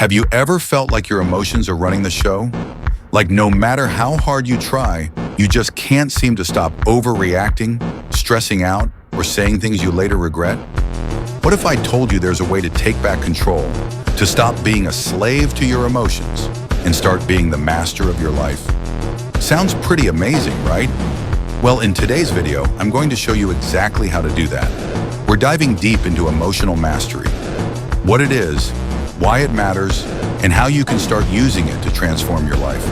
Have you ever felt like your emotions are running the show? Like no matter how hard you try, you just can't seem to stop overreacting, stressing out, or saying things you later regret? What if I told you there's a way to take back control, to stop being a slave to your emotions, and start being the master of your life? Sounds pretty amazing, right? Well, in today's video, I'm going to show you exactly how to do that. We're diving deep into emotional mastery, what it is, why it matters, and how you can start using it to transform your life.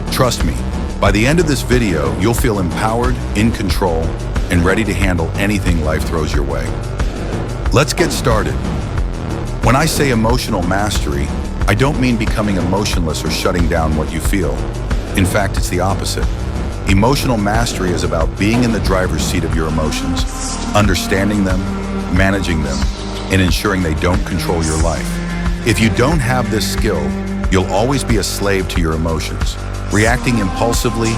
Trust me, by the end of this video, you'll feel empowered, in control, and ready to handle anything life throws your way. Let's get started. When I say emotional mastery, I don't mean becoming emotionless or shutting down what you feel. In fact, it's the opposite. Emotional mastery is about being in the driver's seat of your emotions, understanding them, managing them, and ensuring they don't control your life. If you don't have this skill, you'll always be a slave to your emotions, reacting impulsively,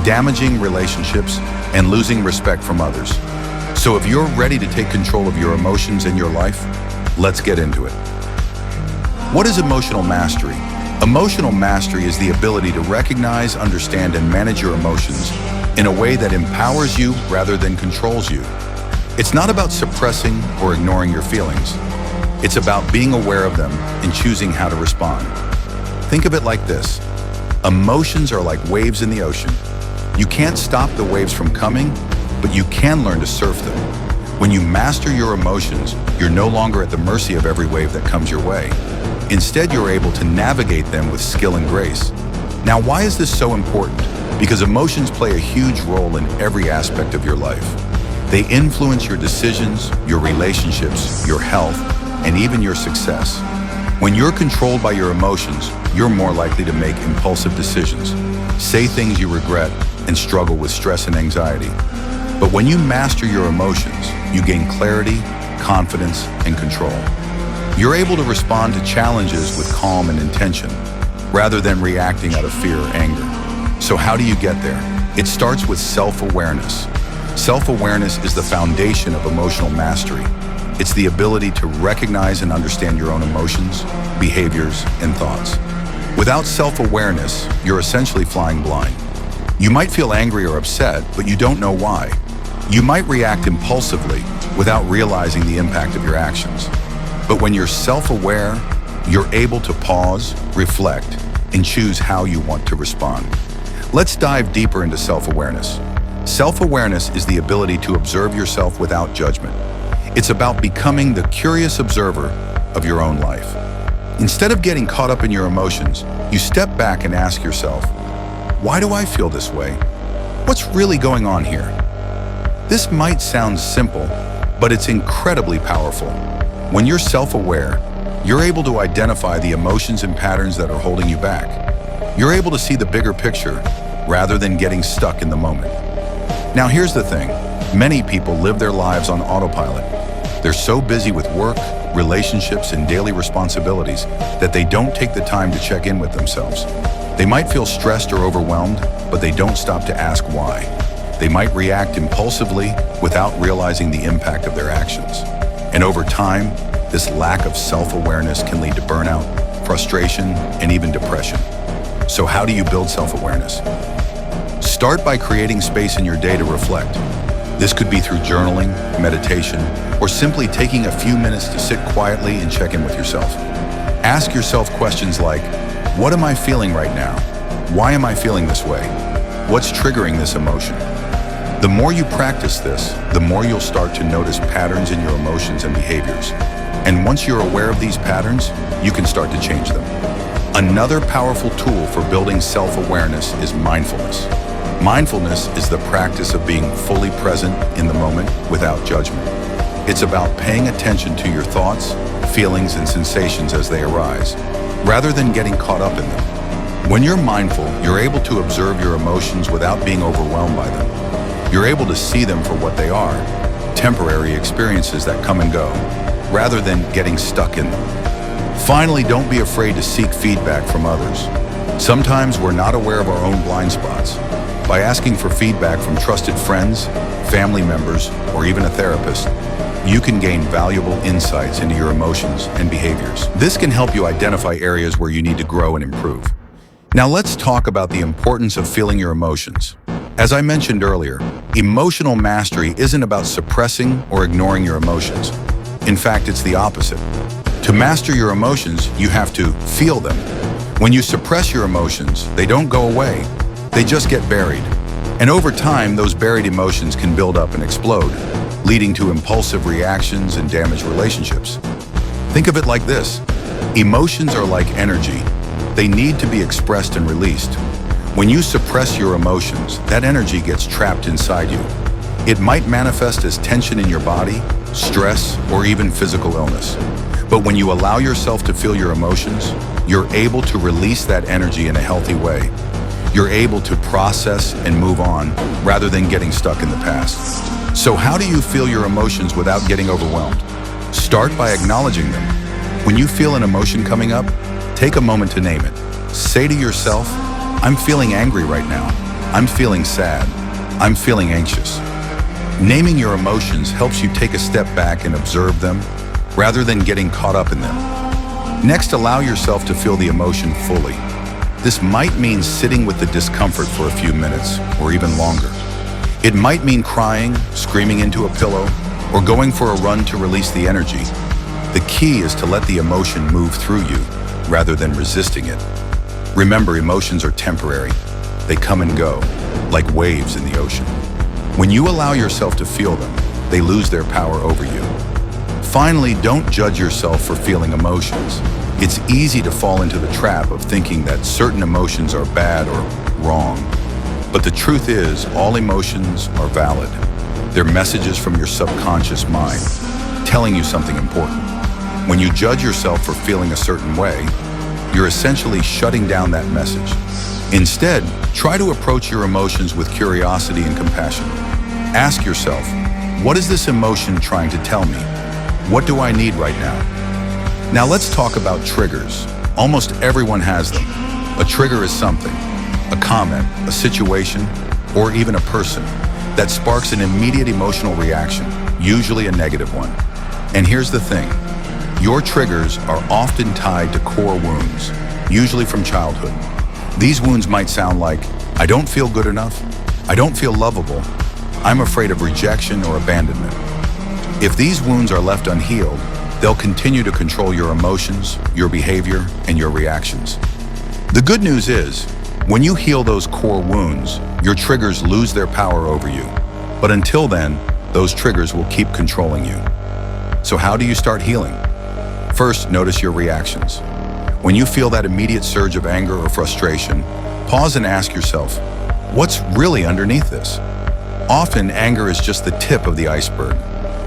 damaging relationships, and losing respect from others. So if you're ready to take control of your emotions in your life, let's get into it. What is emotional mastery? Emotional mastery is the ability to recognize, understand, and manage your emotions in a way that empowers you rather than controls you. It's not about suppressing or ignoring your feelings. It's about being aware of them and choosing how to respond. Think of it like this. Emotions are like waves in the ocean. You can't stop the waves from coming, but you can learn to surf them. When you master your emotions, you're no longer at the mercy of every wave that comes your way. Instead, you're able to navigate them with skill and grace. Now, why is this so important? Because emotions play a huge role in every aspect of your life. They influence your decisions, your relationships, your health, and even your success. When you're controlled by your emotions, you're more likely to make impulsive decisions, say things you regret, and struggle with stress and anxiety. But when you master your emotions, you gain clarity, confidence, and control. You're able to respond to challenges with calm and intention, rather than reacting out of fear or anger. So how do you get there? It starts with self-awareness. Self-awareness is the foundation of emotional mastery. It's the ability to recognize and understand your own emotions, behaviors, and thoughts. Without self-awareness, you're essentially flying blind. You might feel angry or upset, but you don't know why. You might react impulsively without realizing the impact of your actions. But when you're self-aware, you're able to pause, reflect, and choose how you want to respond. Let's dive deeper into self-awareness. Self-awareness is the ability to observe yourself without judgment. It's about becoming the curious observer of your own life. Instead of getting caught up in your emotions, you step back and ask yourself, why do I feel this way? What's really going on here? This might sound simple, but it's incredibly powerful. When you're self-aware, you're able to identify the emotions and patterns that are holding you back. You're able to see the bigger picture rather than getting stuck in the moment. Now here's the thing, many people live their lives on autopilot. They're so busy with work, relationships, and daily responsibilities that they don't take the time to check in with themselves. They might feel stressed or overwhelmed, but they don't stop to ask why. They might react impulsively without realizing the impact of their actions. And over time, this lack of self-awareness can lead to burnout, frustration, and even depression. So how do you build self-awareness? Start by creating space in your day to reflect. This could be through journaling, meditation, or simply taking a few minutes to sit quietly and check in with yourself. Ask yourself questions like, what am I feeling right now? Why am I feeling this way? What's triggering this emotion? The more you practice this, the more you'll start to notice patterns in your emotions and behaviors. And once you're aware of these patterns, you can start to change them. Another powerful tool for building self-awareness is mindfulness. Mindfulness is the practice of being fully present in the moment without judgment. It's about paying attention to your thoughts, feelings, and sensations as they arise, rather than getting caught up in them. When you're mindful, you're able to observe your emotions without being overwhelmed by them. You're able to see them for what they are, temporary experiences that come and go, rather than getting stuck in them. Finally, don't be afraid to seek feedback from others. Sometimes we're not aware of our own blind spots. By asking for feedback from trusted friends, family members, or even a therapist, you can gain valuable insights into your emotions and behaviors. This can help you identify areas where you need to grow and improve. Now let's talk about the importance of feeling your emotions. As I mentioned earlier, emotional mastery isn't about suppressing or ignoring your emotions. In fact, it's the opposite. To master your emotions, you have to feel them. When you suppress your emotions, they don't go away. They just get buried. And over time, those buried emotions can build up and explode, leading to impulsive reactions and damaged relationships. Think of it like this. Emotions are like energy. They need to be expressed and released. When you suppress your emotions, that energy gets trapped inside you. It might manifest as tension in your body, stress, or even physical illness. But when you allow yourself to feel your emotions, you're able to release that energy in a healthy way. You're able to process and move on rather than getting stuck in the past. So how do you feel your emotions without getting overwhelmed? Start by acknowledging them. When you feel an emotion coming up, take a moment to name it. Say to yourself, I'm feeling angry right now. I'm feeling sad. I'm feeling anxious. Naming your emotions helps you take a step back and observe them rather than getting caught up in them. Next, allow yourself to feel the emotion fully. This might mean sitting with the discomfort for a few minutes or even longer. It might mean crying, screaming into a pillow, or going for a run to release the energy. The key is to let the emotion move through you rather than resisting it. Remember, emotions are temporary. They come and go, like waves in the ocean. When you allow yourself to feel them, they lose their power over you. Finally, don't judge yourself for feeling emotions. It's easy to fall into the trap of thinking that certain emotions are bad or wrong. But the truth is, all emotions are valid. They're messages from your subconscious mind, telling you something important. When you judge yourself for feeling a certain way, you're essentially shutting down that message. Instead, try to approach your emotions with curiosity and compassion. Ask yourself, what is this emotion trying to tell me? What do I need right now? Now let's talk about triggers. Almost everyone has them. A trigger is something, a comment, a situation, or even a person that sparks an immediate emotional reaction, usually a negative one. And here's the thing, your triggers are often tied to core wounds, usually from childhood. These wounds might sound like, I don't feel good enough, I don't feel lovable, I'm afraid of rejection or abandonment. If these wounds are left unhealed, they'll continue to control your emotions, your behavior, and your reactions. The good news is, when you heal those core wounds, your triggers lose their power over you. But until then, those triggers will keep controlling you. So how do you start healing? First, notice your reactions. When you feel that immediate surge of anger or frustration, pause and ask yourself, what's really underneath this? Often, anger is just the tip of the iceberg.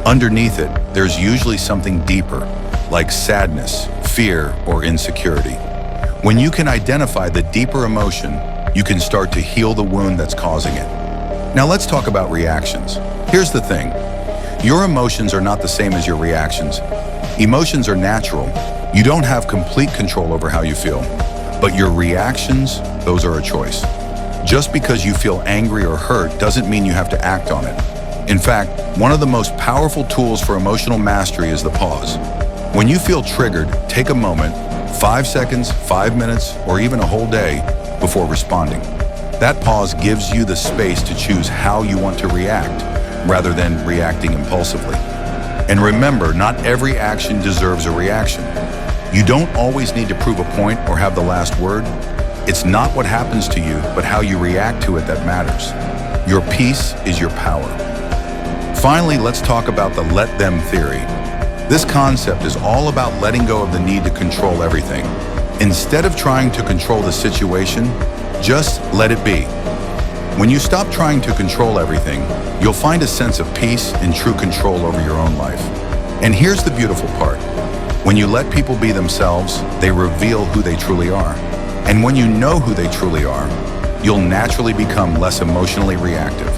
Underneath it, there's usually something deeper, like sadness, fear, or insecurity. When you can identify the deeper emotion, you can start to heal the wound that's causing it. Now let's talk about reactions. Here's the thing, your emotions are not the same as your reactions. Emotions are natural. You don't have complete control over how you feel, but your reactions, those are a choice. Just because you feel angry or hurt doesn't mean you have to act on it. In fact, one of the most powerful tools for emotional mastery is the pause. When you feel triggered, take a moment, 5 seconds, 5 minutes, or even a whole day before responding. That pause gives you the space to choose how you want to react, rather than reacting impulsively. And remember, not every action deserves a reaction. You don't always need to prove a point or have the last word. It's not what happens to you, but how you react to it that matters. Your peace is your power. Finally, let's talk about the let them theory. This concept is all about letting go of the need to control everything. Instead of trying to control the situation, just let it be. When you stop trying to control everything, you'll find a sense of peace and true control over your own life. And here's the beautiful part. When you let people be themselves, they reveal who they truly are. And when you know who they truly are, you'll naturally become less emotionally reactive.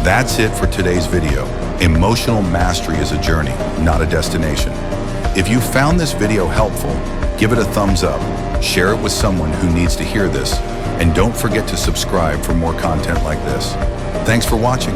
That's it for today's video. Emotional mastery is a journey, not a destination. If you found this video helpful, give it a thumbs up, share it with someone who needs to hear this, and don't forget to subscribe for more content like this. Thanks for watching.